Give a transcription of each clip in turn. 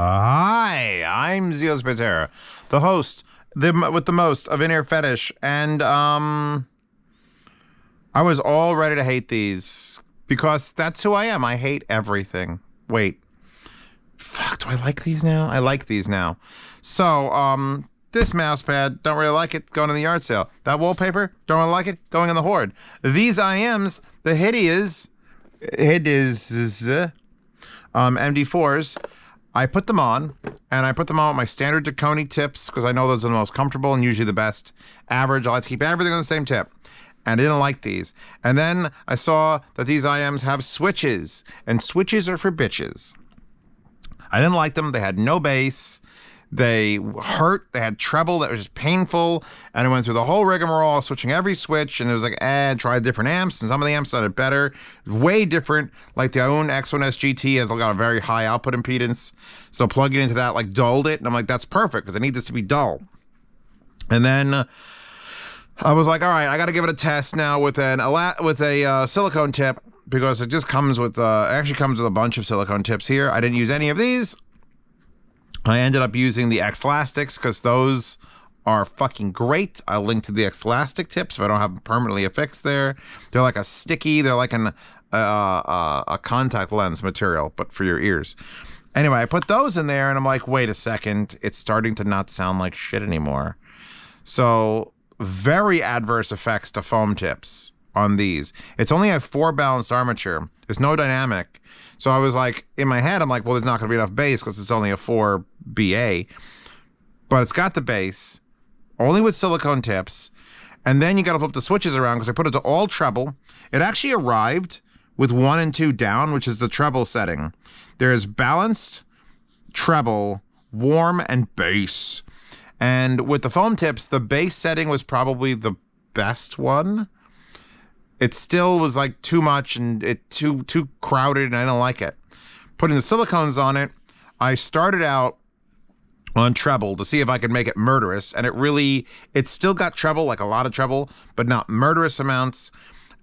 Hi, I'm Zeos Patera, the host with the most of In-Ear Fetish, and I was all ready to hate these because that's who I am. I hate everything. Wait, fuck, do I like these now? I like these now. So, this mouse pad, don't really like it, going in the yard sale. That wallpaper, don't really like it, going in the hoard. These IEMs, the Hidizs, MD4s, I put them on, and I put them on with my standard Tacony tips, because I know those are the most comfortable and usually the best average. I like to keep everything on the same tip. And I didn't like these. And then I saw that these IEMs have switches, and switches are for bitches. I didn't like them. They had no bass. They hurt. They had treble that was just painful. And I went through the whole rigmarole, switching every switch. And it was like, try different amps. And some of the amps sounded better. Way different. Like the own X1S GT has got a very high output impedance. So plugging into that like dulled it. And I'm like, that's perfect because I need this to be dull. And then I was like, all right, I got to give it a test now with a silicone tip because it just comes with, actually comes with a bunch of silicone tips here. I didn't use any of these. I ended up using the X-Elastics because those are fucking great. I'll link to the X-Elastic tips if I don't have them permanently affixed there. They're like a sticky, they're like a contact lens material, but for your ears. Anyway, I put those in there and I'm like, wait a second, it's starting to not sound like shit anymore. So very adverse effects to foam tips on these. It's only a 4 balanced armature. There's no dynamic. So I was like, in my head, I'm like, well, there's not going to be enough bass because it's only a 4 BA. But it's got the bass, only with silicone tips. And then you got to flip the switches around because I put it to all treble. It actually arrived with 1 and 2 down, which is the treble setting. There's balanced, treble, warm, and bass. And with the foam tips, the bass setting was probably the best one. It still was like too much and it too crowded and I don't like it. Putting the silicones on it, I started out on treble to see if I could make it murderous, and it still got treble, like a lot of treble, but not murderous amounts.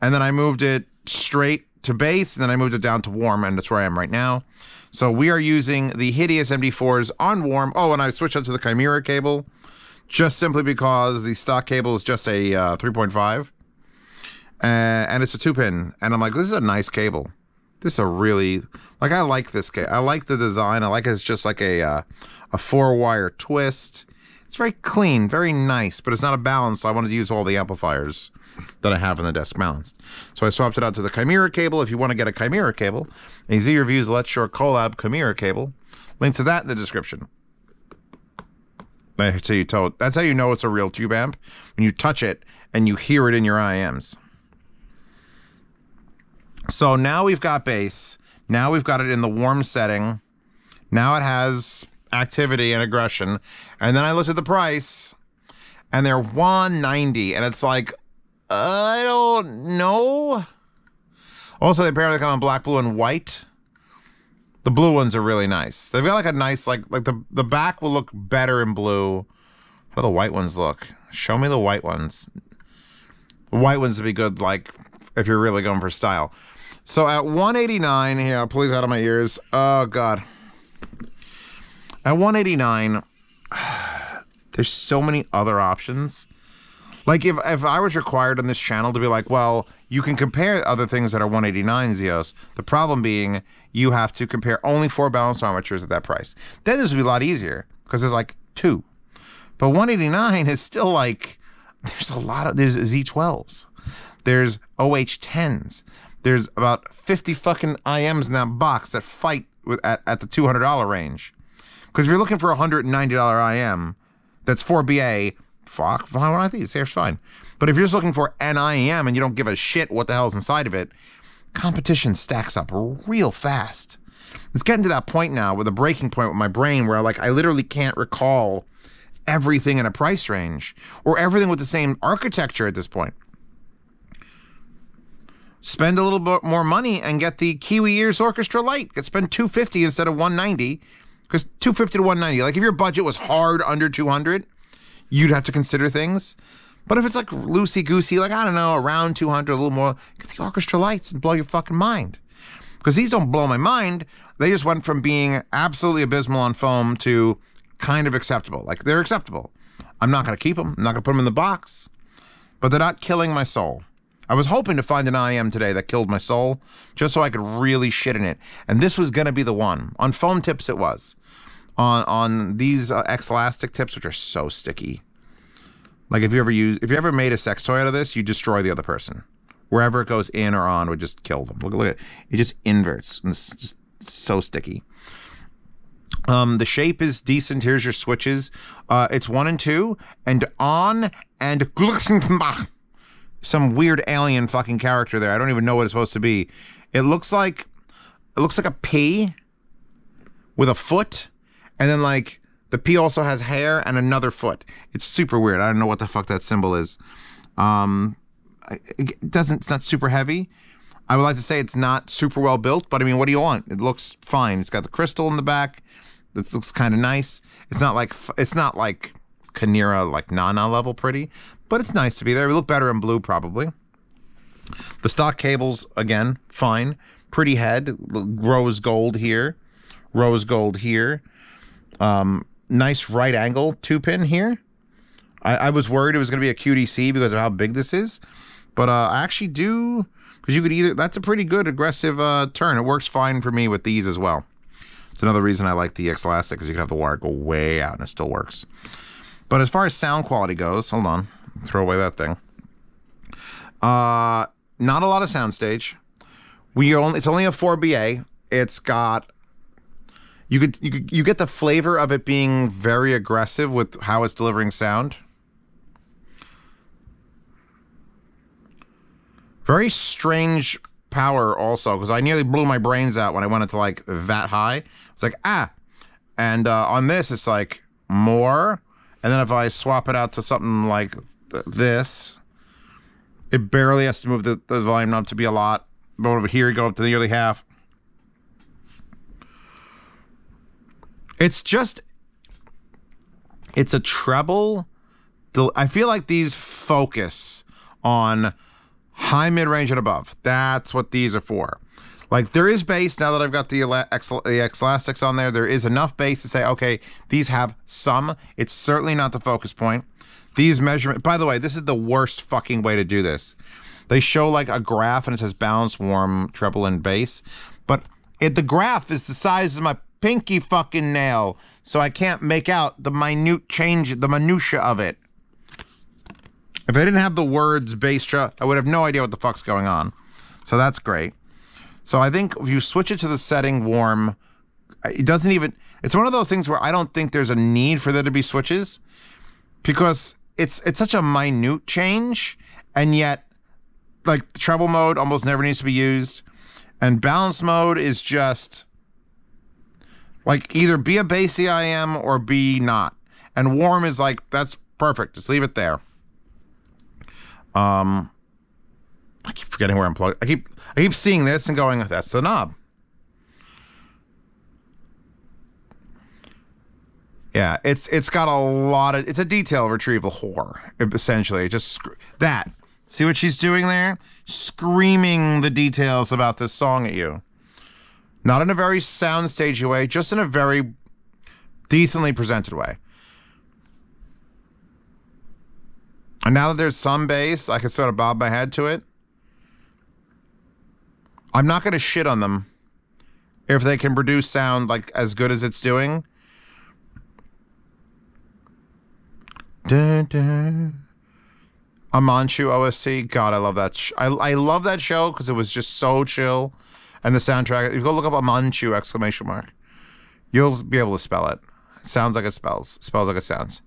And then I moved it straight to bass, and then I moved it down to warm, and that's where I am right now. So we are using the hideous MD4s on warm. Oh, and I switched up to the Chimera cable, just simply because the stock cable is just a 3.5. And it's a 2-pin, and I'm like, this is a nice cable. This is a really, like, I like this cable. I like the design. I like it's just like a 4-wire twist. It's very clean, very nice, but it's not a balance, so I wanted to use all the amplifiers that I have in the desk balanced. So I swapped it out to the Chimera cable. If you want to get a Chimera cable, a Z Reviews Let's Short Collab Chimera cable, link to that in the description. That's how you know it's a real tube amp, when you touch it and you hear it in your IEMs. So now we've got bass. Now we've got it in the warm setting. Now it has activity and aggression. And then I looked at the price, and they're $190, and it's like, I don't know. Also, they apparently come in black, blue, and white. The blue ones are really nice. They've got like a nice, like the back will look better in blue. How do the white ones look? Show me the white ones. The white ones would be good, like, if you're really going for style. So at $189, here, I'll pull these out of my ears. Oh, God. At $189, there's so many other options. Like, if I was required on this channel to be like, well, you can compare other things that are $189, Zeos. The problem being, you have to compare only 4 balanced armatures at that price. Then this would be a lot easier, because there's like 2. But $189 is still like, there's Z12s. There's OH10s. There's about 50 fucking IEMs in that box that fight at the $200 range. Because if you're looking for a $190 IEM, that's 4BA, fuck, why not these? They're fine. But if you're just looking for an IEM and you don't give a shit what the hell's inside of it, competition stacks up real fast. It's getting to that point now with a breaking point with my brain where I literally can't recall everything in a price range or everything with the same architecture at this point. Spend a little bit more money and get the Kiwi Ears Orchestra Lite. Spend $250 instead of $190, because $250 to $190. Like if your budget was hard under $200, you'd have to consider things. But if it's like loosey goosey, like I don't know, around $200, a little more, get the Orchestra Lights and blow your fucking mind. Because these don't blow my mind. They just went from being absolutely abysmal on foam to kind of acceptable. Like, they're acceptable. I'm not going to keep them. I'm not going to put them in the box. But they're not killing my soul. I was hoping to find an IEM today that killed my soul, just so I could really shit in it. And this was going to be the one. On foam tips, it was. On these X-Elastic tips, which are so sticky. Like, if you ever made a sex toy out of this, you destroy the other person. Wherever it goes in or on would just kill them. Look at it. It just inverts. And it's just so sticky. The shape is decent. Here's your switches. It's 1 and 2, and on and some weird alien fucking character there. I don't even know what it's supposed to be. It looks like a P with a foot, and then like the P also has hair and another foot. It's super weird. I don't know what the fuck that symbol is. It's not super heavy. I would like to say it's not super well built, but I mean, what do you want? It looks fine. It's got the crystal in the back. This looks kind of nice. It's not like Kanira, like Nana level pretty, but it's nice to be there. It would look better in blue probably. The stock cables, again, fine. Pretty head, rose gold here, rose gold here. Nice right angle 2-pin here. I was worried it was going to be a QDC because of how big this is, but I actually do, because you could that's a pretty good aggressive turn. It works fine for me with these as well. It's another reason I like the X-Elastic, because you can have the wire go way out and it still works. But as far as sound quality goes, hold on, throw away that thing. Not a lot of soundstage. It's only a 4BA. It's got, you get the flavor of it being very aggressive with how it's delivering sound. Very strange power also, because I nearly blew my brains out when I went into like that high. It's like, ah. And on this, it's like more. And then if I swap it out to something like this, it barely has to move the volume knob to be a lot. But over here, you go up to nearly half. It's a treble. I feel like these focus on high, mid-range, and above. That's what these are for. Like, there is bass, now that I've got the X-Elastics on there, there is enough bass to say, okay, these have some. It's certainly not the focus point. These measurements, by the way, this is the worst fucking way to do this. They show like a graph and it says balance, warm, treble, and bass. But the graph is the size of my pinky fucking nail, so I can't make out the minute change, the minutia of it. If I didn't have the words bass, I would have no idea what the fuck's going on. So that's great. So I think if you switch it to the setting warm, it doesn't even, it's one of those things where I don't think there's a need for there to be switches, because it's such a minute change, and yet like treble mode almost never needs to be used, and balance mode is just like either be a bass IEM or be not, and warm is like, that's perfect, just leave it there. I keep forgetting where I'm plugged. I keep seeing this and going, that's the knob. Yeah, it's got a lot of, it's a detail retrieval whore, essentially. Just that. See what she's doing there? Screaming the details about this song at you. Not in a very soundstagey way, just in a very decently presented way. And now that there's some bass, I can sort of bob my head to it. I'm not going to shit on them if they can produce sound like as good as it's doing. Dun, dun. A Manchu OST. God, I love that. I love that show because it was just so chill. And the soundtrack, if you go look up a Manchu exclamation mark, you'll be able to spell it. It sounds like it spells. Spells like it sounds.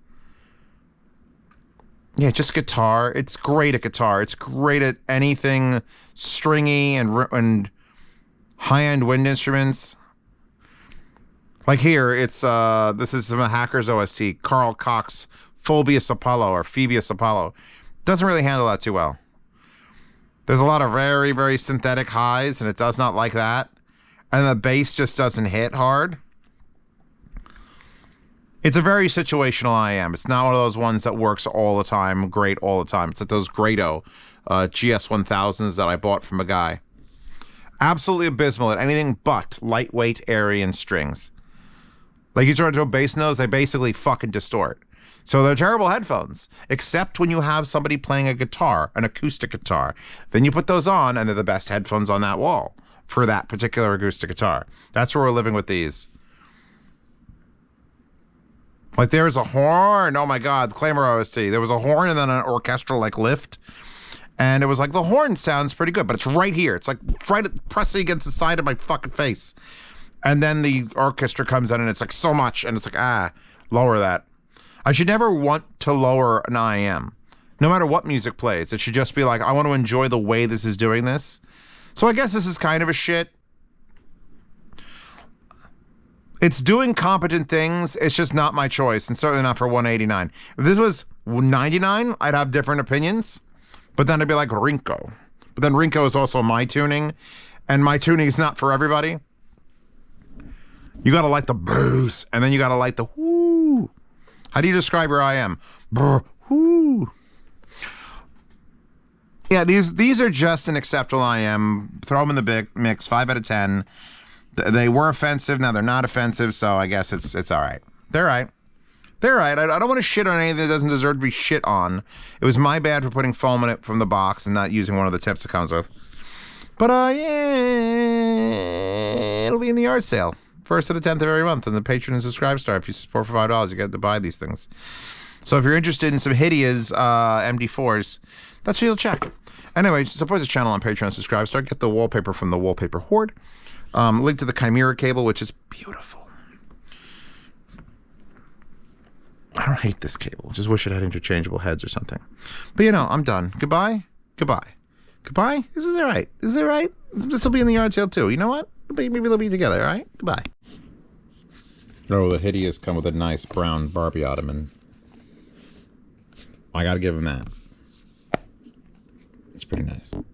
Yeah, just guitar. It's great at guitar. It's great at anything stringy and high-end wind instruments. Like here, it's this is some Hackers OST. Carl Cox, Phoebius Apollo or Phoebius Apollo. Doesn't really handle that too well. There's a lot of very, very synthetic highs, and it does not like that. And the bass just doesn't hit hard. It's a very situational IEM. It's not one of those ones that works all the time, great all the time. It's like those Grado GS1000s that I bought from a guy. Absolutely abysmal at anything but lightweight, airy, and strings. Like you turn into a bass nose, they basically fucking distort. So they're terrible headphones, except when you have somebody playing a guitar, an acoustic guitar. Then you put those on, and they're the best headphones on that wall for that particular acoustic guitar. That's where we're living with these. Like there's a horn. Oh my God, Claymore OST. There was a horn and then an orchestral like lift. And it was like, the horn sounds pretty good, but it's right here. It's like right pressing against the side of my fucking face. And then the orchestra comes in and it's like so much. And it's like, lower that. I should never want to lower an IEM. No matter what music plays, it should just be like, I want to enjoy the way this is doing this. So I guess this is kind of a shit. It's doing competent things. It's just not my choice, and certainly not for 189. If this was 99, I'd have different opinions. But then it'd be like Rinko. But then Rinko is also my tuning, and my tuning is not for everybody. You gotta like the bass, and then you gotta like the whoo. How do you describe your IM? Brr, whoo. Yeah, these are just an acceptable IM. Throw them in the big mix, 5 out of 10. They were offensive, now they're not offensive, so I guess it's all right. They're all right. They're all right. I don't want to shit on anything that doesn't deserve to be shit on. It was my bad for putting foam in it from the box and not using one of the tips it comes with. But yeah, it'll be in the yard sale. 1st to the 10th of every month on the Patreon and Subscribe Star. If you support for $5, you get to buy these things. So if you're interested in some Hidizs MD4s, that's what you'll check. Anyway, support this channel on Patreon and Subscribe Star. Get the wallpaper from the Wallpaper Horde. Link to the Chimera cable, which is beautiful. I don't hate this cable. Just wish it had interchangeable heads or something. But you know, I'm done. Goodbye. Goodbye. Goodbye. This is all right. This is all right. This will be in the yard sale too. You know what? Maybe they'll be together. All right. Goodbye. Oh, the Hidizs come with a nice brown Barbie ottoman. I gotta give him that. It's pretty nice.